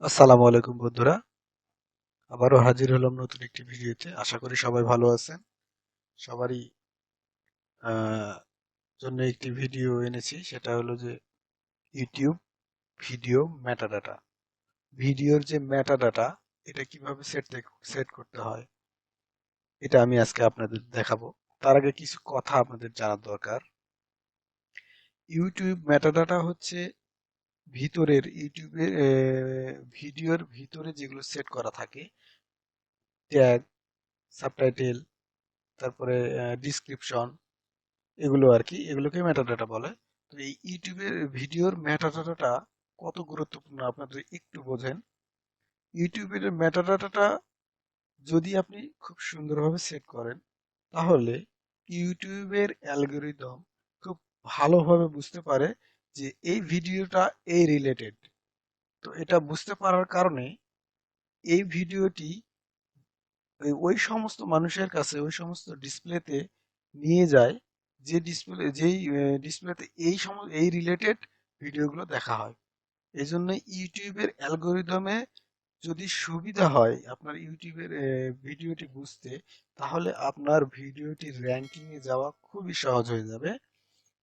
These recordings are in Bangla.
আসসালামু আলাইকুম বন্ধুরা, আবারও হাজির হলাম নতুন একটি ভিডিওতে। আশা করি সবাই ভালো আছেন। সবারই আহ, জন্য একটি ভিডিও এনেছি, সেটা হলো যে ইউটিউব ভিডিও মেটাডাটা। ভিডিওর যে মেটাডাটা, এটা কিভাবে সেট করতে হয়, এটা আমি আজকে আপনাদের দেখাবো। তার আগে কিছু কথা আপনাদের জানার দরকার। ইউটিউব মেটাডাটা হচ্ছে ইউটিউবের ভিডিওর ভিতরে যেগুলো সেট করা থাকে, ট্যাগ, সাবটাইটেল, তারপরে ডিসক্রিপশন, এগুলো আর কি, এগুলোকে মেটাডাটা বলে। তো এই ইউটিউবের ভিডিওর মেটাডাটাটা কত গুরুত্বপূর্ণ আপনাদের একটু বোঝেন। ইউটিউবের মেটাডাটাটা যদি আপনি খুব সুন্দরভাবে সেট করেন, তাহলে ইউটিউবের অ্যালগরিদম খুব ভালোভাবে বুঝতে পারে যে এই ভিডিওটা এই রিলেটেড। তো এটা বুঝতে পারার কারণে এই ভিডিওটি ওই সমস্ত মানুষের কাছে, ওই সমস্ত ডিসপ্লেতে নিয়ে যায় যেই ডিসপ্লেতে এই রিলেটেড ভিডিওগুলো দেখা হয়। এই জন্য ইউটিউবের অ্যালগোরিদমে যদি সুবিধা হয় আপনার ইউটিউবের ভিডিওটি বুঝতে, তাহলে আপনার ভিডিওটি র্যাঙ্কিং এ যাওয়া খুবই সহজ হয়ে যাবে।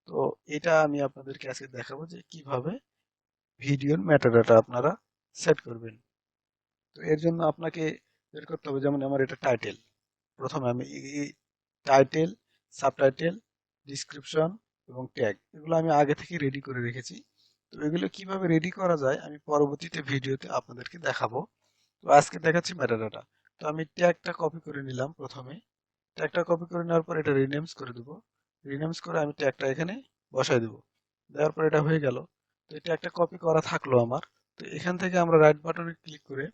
তো এটা আমি আপনাদেরকে আজকে দেখাবো যে কিভাবে ভিডিওর মেটাডাটা আপনারা সেট করবেন। তো এর জন্য আপনাকে বের করতে হবে, যেমন আমার এটা টাইটেল। প্রথমে আমি এই টাইটেল, সাবটাইটেল, ডিসক্রিপশন এবং ট্যাগ, এগুলো আমি আগে থেকে রেডি করে রেখেছি। তো এগুলো কিভাবে রেডি করা যায় আমি পরবর্তীতে ভিডিওতে আপনাদেরকে দেখাবো। তো আজকে দেখাচ্ছি মেটাডাটা। তো আমি ট্যাগটা কপি করে নিলাম। প্রথমে ট্যাগটা কপি করে নেওয়ার পর এটা রিনেমস করে দেবো। রিনেমস করে আমি ট্যাগটা এখানে বসাই দেবো। দেওয়ার পর এটা হয়ে গেল। তো এটা একটা কপি করা থাকলো আমার। তো এখান থেকে আমরা রাইট বাটনে ক্লিক করে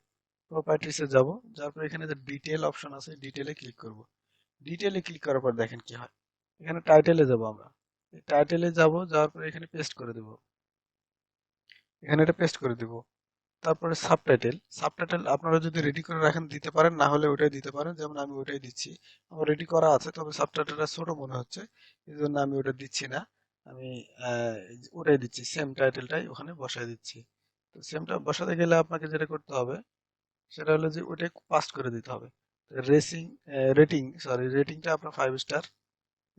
প্রপার্টিসে যাব। যার পর এখানে যে ডিটেল অপশন আছে, ডিটেলে ক্লিক করব। ডিটেলে ক্লিক করার পর দেখেন কি হয়। এখানে টাইটেলে যাব আমরা। টাইটেলে যাব, যাওয়ার পর এখানে পেস্ট করে দেব। এখানে এটা পেস্ট করে দেব। তারপরে সাবটাইটেল। সাবটাইটেল আপনারা যদি রেডি করে রাখেন দিতে পারেন, না হলে ওটাই দিতে পারেন। যেমন আমি ওটাই দিচ্ছি। আমার রেডি করা আছে, তবে সাবটাইটেলটা ছোট মনে হচ্ছে, এই জন্য আমি ওটা দিচ্ছি না। আমি ওটাই দিচ্ছি, সেম টাইটেলটাই ওখানে বসাই দিচ্ছি। তো সেমটা বসাতে গেলে আপনাকে যেটা করতে হবে, সেটা হলো যে ওটাই পাস্ট করে দিতে হবে। রেসিং রেটিংটা আপনার 5 স্টার।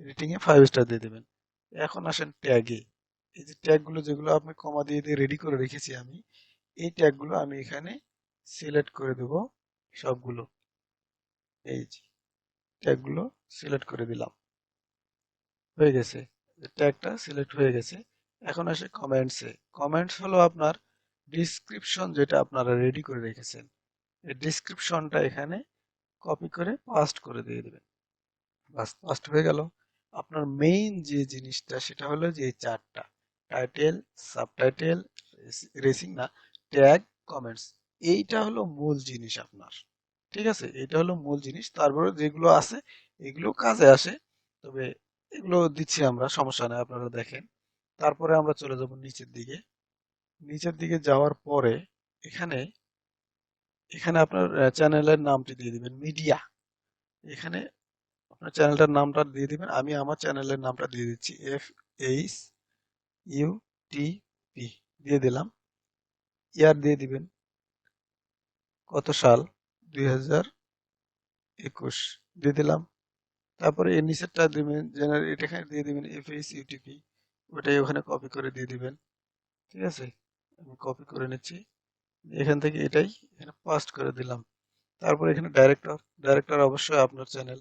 রেটিং এ 5 স্টার দিয়ে দেবেন। এখন আসেন ট্যাগে। এই যে ট্যাগগুলো যেগুলো আপনি কমা দিয়ে দিয়ে রেডি করে রেখেছি আমি, এই ট্যাগগুলো আমি এখানে সিলেক্ট করে দেব সবগুলো। এই যে ট্যাগগুলো সিলেক্ট করে দিলাম, হয়ে গেছে। ট্যাগটা সিলেক্ট হয়ে গেছে। এখন আসে কমেন্টসে। কমেন্টস হলো আপনার ডিসক্রিপশন, যেটা আপনারা রেডি করে রেখেছেন। এই ডিসক্রিপশনটা এখানে কপি করে পাস্ট করে দিয়ে দেবেন। বাস, পাস্ট হয়ে গেল। আপনার মেইন যে জিনিসটা সেটা হলো যে এই চারটা: টাইটেল, সাবটাইটেল, রেসিং না, ট্যাগ, কমেন্টস। এইটা হলো মূল জিনিস আপনার। ঠিক আছে, এটা হলো মূল জিনিস। তারপরে যেগুলো আছে এগুলো কাজে আসে, তবে এগুলো দিচ্ছি আমরা, সমস্যা নেই, আপনারা দেখেন। তারপরে আমরা চলে যাব নিচের দিকে। নিচের দিকে যাওয়ার পরে এখানে এখানে আপনার চ্যানেলের নামটি দিয়ে দিবেন মিডিয়া। এখানে আপনার চ্যানেলটার নামটা দিয়ে দিবেন। আমি আমার চ্যানেলের নামটা দিয়ে দিচ্ছি, FAIUTP দিয়ে দিলাম। ইয়ার দিয়ে দিবেন কত সাল, 2021 দিয়ে দিলাম। তারপরে এর নিচেরটা দিবেন এটা এখানে দিয়ে দিবেন FAIUTP, ওটাই ওখানে কপি করে দিয়ে দিবেন। ঠিক আছে, আমি কপি করে নিচ্ছি। এখান থেকে এটাই এখানে পাস্ট করে দিলাম। তারপরে এখানে ডাইরেক্টর। ডাইরেক্টর অবশ্যই আপনার চ্যানেল।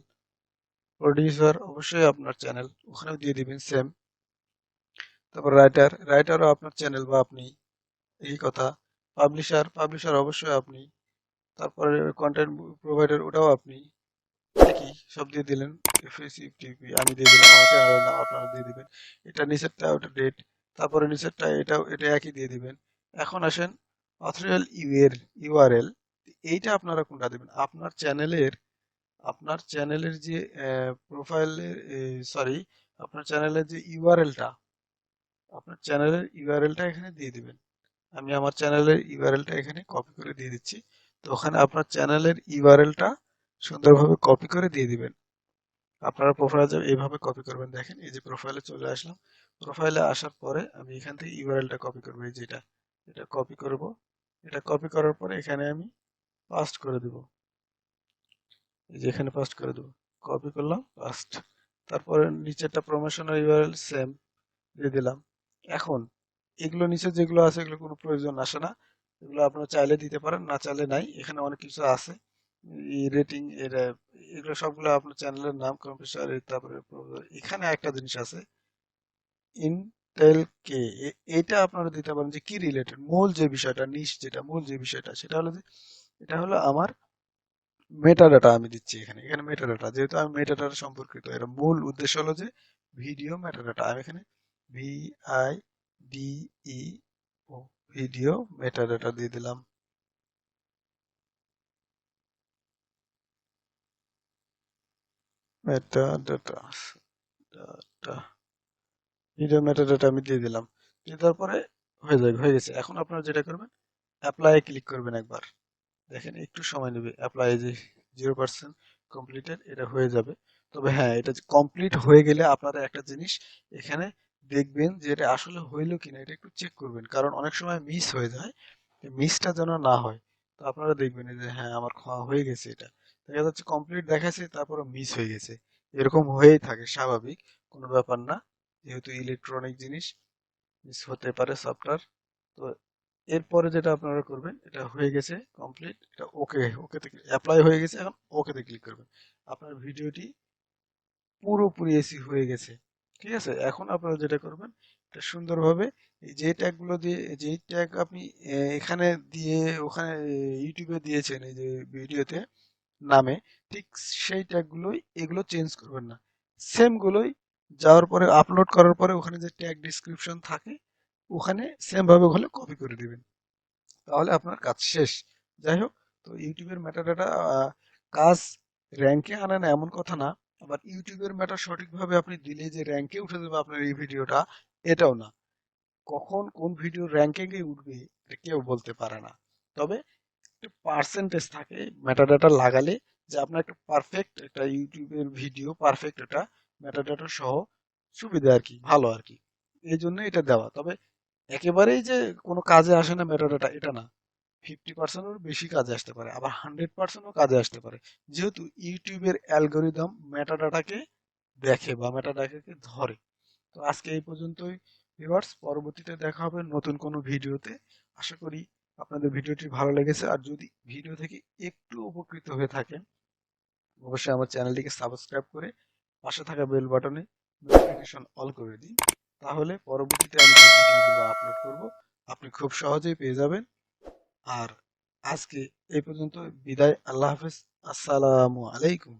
প্রডিউসার অবশ্যই আপনার চ্যানেল, ওখানেও দিয়ে দিবেন সেম। তারপর রাইটারও আপনার চ্যানেল বা আপনি, এই কথা। পাবলিশার অবশ্যই আপনি। তারপরে কন্টেন্ট প্রোভাইডার, ওটাও আপনি। একই, সব দিয়ে দিলেন। এফএসিটিপি আমি দিয়ে দিলাম, আমার চ্যানেলের নাম আপনারা দিয়ে দিবেন। এটা নিচেরটা, ওটা ডেট। তারপরে নিচেরটা, এটা একই দিয়ে দিবেন। এখন আসেন অথরিয়াল ইউআরএল। এইটা আপনারা কোনটা দিবেন? আপনার চ্যানেলের যে প্রোফাইলের, সরি, আপনার চ্যানেলের যে ইউআরএলটা, আপনার চ্যানেলের ইউআরএলটা এখানে দিয়ে দিবেন। আমি আমার চ্যানেলের ইউআরএলটা এখানে কপি করে দিয়ে দিচ্ছি। তো ওখানে আপনার চ্যানেলের ইউআরএলটা সুন্দরভাবে কপি করে দিয়ে দিবেন। আপনারা প্রোফাইলে এইভাবে কপি করবেন। দেখেন, এই যে প্রোফাইলে চলে আসলাম। প্রোফাইলে আসার পরে আমি এখান থেকে ইউআরএলটা কপি করবো, এই যেটা, এটা কপি করব। এটা কপি করার পরে এখানে আমি পাস্ট করে দেব, এই যে এখানে পাস্ট করে দেব, কপি করলাম পাস্ট। তারপরে নিচেরটা প্রমোশনাল ইউআরএল সেম দিয়ে দিলাম। এখন এগুলো নিচে যেগুলো আছে এগুলো কোনো প্রয়োজন আসে না, এগুলো আপনারা চাইলে দিতে পারেন, না চাইলে নাই। এখানে অনেক কিছু আছে, এই রেটিং এর এগুলো সবগুলো আপনার চ্যানেলের নাম, কম্পিউটার, তারপরে এখানে একটা জিনিস আছে ইন্টেল কে, এটা আপনারা দিতে পারেন যে কি রিলেটেড, মূল যে বিষয়টা, নিশ যেটা মূল যে বিষয়টা সেটা হলো যে এটা হলো আমার মেটাডাটা আমি দিচ্ছি এখানে। এখানে মেটাডাটা যেহেতু আমি মেটাডাটা সম্পর্কিত, এর মূল উদ্দেশ্য হলো যে ভিডিও মেটাডাটা। আমি এখানে V I D E O video metadata দিয়ে দিলাম। মেটাডাটা ডাটা ভিডিও মেটাডাটা আমি দিয়ে দিলাম। দিয়ে দেওয়ার পরে হয়ে গেছে। এখন আপনারা যেটা করবেন, অ্যাপ্লাই ক্লিক করবেন একবার। দেখেন একটু সময় নেবে অ্যাপ্লাই, যে 0% কমপ্লিটেড, এটা হয়ে যাবে। তবে হ্যাঁ, এটা কমপ্লিট হয়ে গেলে আপনারা একটা জিনিস এখানে দেখবেন যে এটা আসলে হইলো কিনা, এটা একটু চেক করবেন, কারণ অনেক সময় মিস হয়ে যায়। মিসটা যেন না হয়। তো আপনারা দেখবেন এই যে হ্যাঁ আমার খাওয়া হয়ে গেছে, এটা দেখা যাচ্ছে কমপ্লিট দেখাচ্ছে তারপরে মিস হয়ে গেছে। এরকম হয়েই থাকে, স্বাভাবিক, কোনো ব্যাপার না, যেহেতু ইলেকট্রনিক জিনিস মিস হতে পারে সফটওয়্যার। তো এরপরে যেটা আপনারা করবেন, এটা হয়ে গেছে কমপ্লিট, এটা ওকে, ওকেতে অ্যাপ্লাই হয়ে গেছে, এখন ওকেতে ক্লিক করবেন। আপনার ভিডিওটি পুরোপুরি এসি হয়ে গেছে। ঠিক আছে, এখন আপনারা যেটা করবেন, এটা সুন্দরভাবে এই যে ট্যাগগুলো দিয়ে, যেই ট্যাগ আপনি এখানে দিয়ে ওখানে ইউটিউবে দিয়েছেন এই যে ভিডিওতে নামে, ঠিক সেই ট্যাগগুলোই, এগুলো চেঞ্জ করবেন না, সেম গুলোই যাওয়ার পরে আপলোড করার পরে ওখানে যে ট্যাগ ডিসক্রিপশন থাকে ওখানে সেম ভাবে ওখানে কপি করে দিবেন, তাহলে আপনার কাজ শেষ। যাই হোক, তো ইউটিউবের মেটাডাটা কাজ র্যাঙ্কে আনে না এমন কথা না, আবার ইউটিউবের মেটা সঠিকভাবে আপনি দিলে যে র্যাঙ্কে উঠে যাবে আপনার এই ভিডিওটা, এটাও না। কখন কোন ভিডিও র্যাঙ্কিং এ উঠবে এটা কেউ বলতে পারে না। তবে একটা পার্সেন্টেজ থাকে মেটাডাটা লাগালে, যে আপনার একটা পারফেক্ট একটা ইউটিউবের ভিডিও পারফেক্ট একটা মেটাডাটা সহ সুবিধা আর কি, ভালো আর কি, এই জন্য এটা দেওয়া। তবে একেবারেই যে কোনো কাজে আসে না মেটাডাটা, এটা না। 50%-এর বেশি কাজে আসতে পারে, আবার 100%ও কাজে আসতে পারে, যেহেতু ইউটিউবের অ্যালগোরিদম মেটাডাটাকে দেখে বা মেটাডাটাকে ধরে। তো আজকে এই পর্যন্তই ভিউয়ার্স, পরবর্তীতে দেখা হবে নতুন কোনো ভিডিওতে। আশা করি আপনাদের ভিডিওটি ভালো লেগেছে, আর যদি ভিডিও থেকে একটু উপকৃত হয়ে থাকেন অবশ্যই আমার চ্যানেলটিকে সাবস্ক্রাইব করে পাশে থাকা বেল বাটনে নোটিফিকেশন অল করে দিন, তাহলে পরবর্তীতে আমি যে ভিডিওগুলো আপলোড করব আপনি খুব সহজেই পেয়ে যাবেন। আর আজকে এই পর্যন্ত বিদায়, আল্লাহ হাফেজ, আসসালামু আলাইকুম।